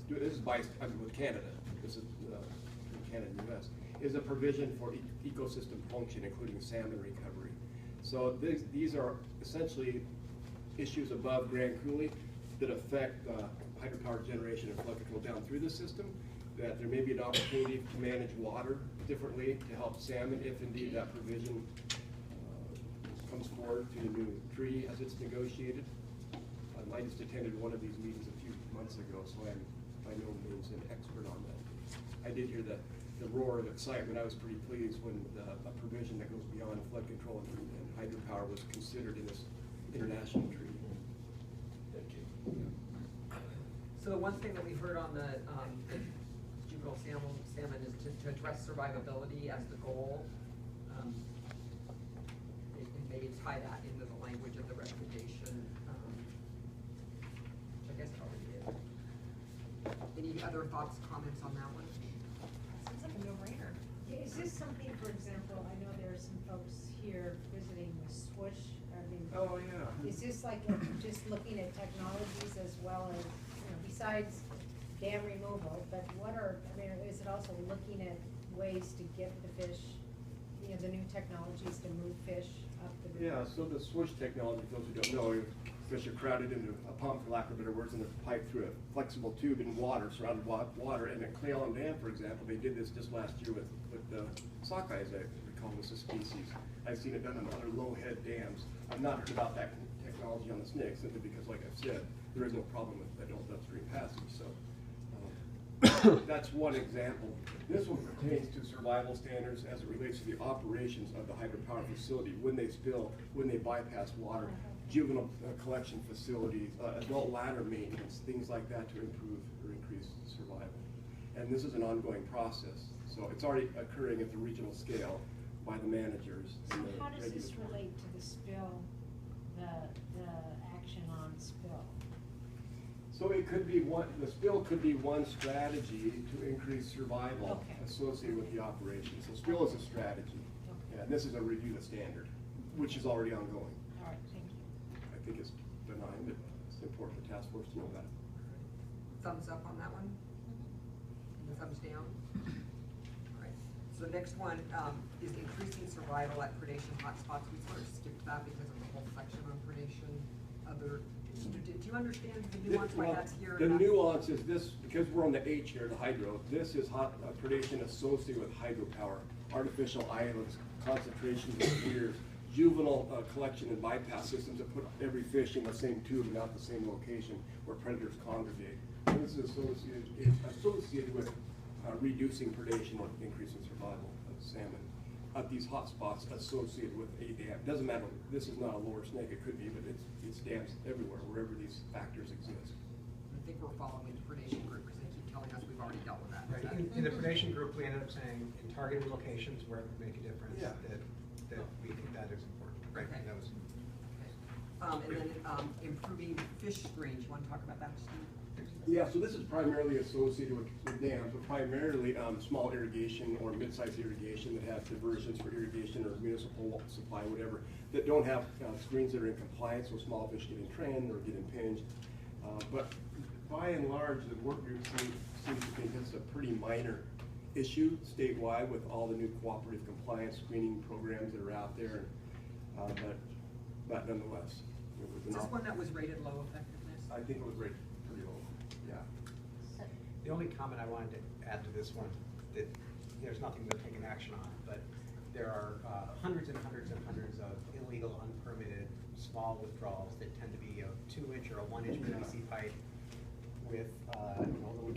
this is with Canada, this is Canada and U.S., is a provision for ecosystem function, including salmon recovery. So these are essentially issues above Grand Coulee that affect hydropower generation and flood control down through the system, that there may be an opportunity to manage water differently to help salmon if indeed that provision comes forward to the new treaty as it's negotiated. I just attended one of these meetings a few months ago, so I'm by no means an expert on that. I did hear the roar of excitement. I was pretty pleased when a provision that goes beyond flood control and hydropower was considered in this international treaty. Thank you. So the one thing that we've heard on the juvenile salmon is to address survivability as the goal. And maybe tie that into the language of the recommendation, which I guess probably is. Any other thoughts, comments on that one? Seems like a no-brainer. Is this something, for example, I know there are some folks here visiting the Swoosh. Oh, yeah. Is this like just looking at technologies as well as, besides dam removal, but is it also looking at ways to get the fish, the new technologies to move fish up the river? Yeah, so the swoosh technology, for those who don't know, fish are crowded into a pump, for lack of better words, and they're piped through a flexible tube in water, surrounded by water. And at Clay Island Dam, for example, they did this just last year with the sockeye, as I recall, this a species. I've seen it done on other low-head dams. I've not heard about that technology on the snake, simply because, like I've said, there is no problem with adult upstream passage. So that's one example. This one pertains to survival standards as it relates to the operations of the hydropower facility, when they spill, when they bypass water, juvenile collection facilities, adult ladder maintenance, things like that to improve or increase survival. And this is an ongoing process. So it's already occurring at the regional scale by the managers. So how does this relate to the spill, the action on spill? So it could be the spill could be one strategy to increase survival associated with the operation. So spill is a strategy. Okay. And this is a review of standard, which is already ongoing. All right, thank you. I think it's benign, but it's important for the task force to know that. Thumbs up on that one? And thumbs down? All right. So the next one is increasing survival at predation hotspots. We sort of skipped that because of the whole section on predation. Do you understand the nuance why that's here? The nuance is this, because we're on the H here, the hydro, this is predation associated with hydropower, artificial islands, concentrations of weirs, juvenile collection and bypass systems that put every fish in the same tube and not the same location where predators congregate. And this is associated with reducing predation or increasing survival of salmon at these hot spots associated with a dam. Doesn't matter, this is not a lower snake, it could be, but it's dams everywhere, wherever these factors exist. I think we're following the predation group because they keep telling us we've already dealt with that. Right. In the predation group, we ended up saying in targeted locations where it would make a difference, that we think that is important. Right. Okay. That was. Okay. And then improving fish range. You want to talk about that, Steve? Yeah, so this is primarily associated with dams, but primarily small irrigation or mid-sized irrigation that have diversions for irrigation or municipal supply, whatever, that don't have screens that are in compliance, so small fish get entrained or get impinged. But by and large, the work group seems to think it's a pretty minor issue statewide with all the new cooperative compliance screening programs that are out there, but nonetheless. Is this one that was rated low effectiveness? I think it was rated pretty low, yeah. The only comment I wanted to add to this one, that there's nothing to take an action on, but there are hundreds and hundreds and hundreds of illegal, unpermitted, small withdrawals that tend to be a 2-inch or a 1-inch PVC pipe with little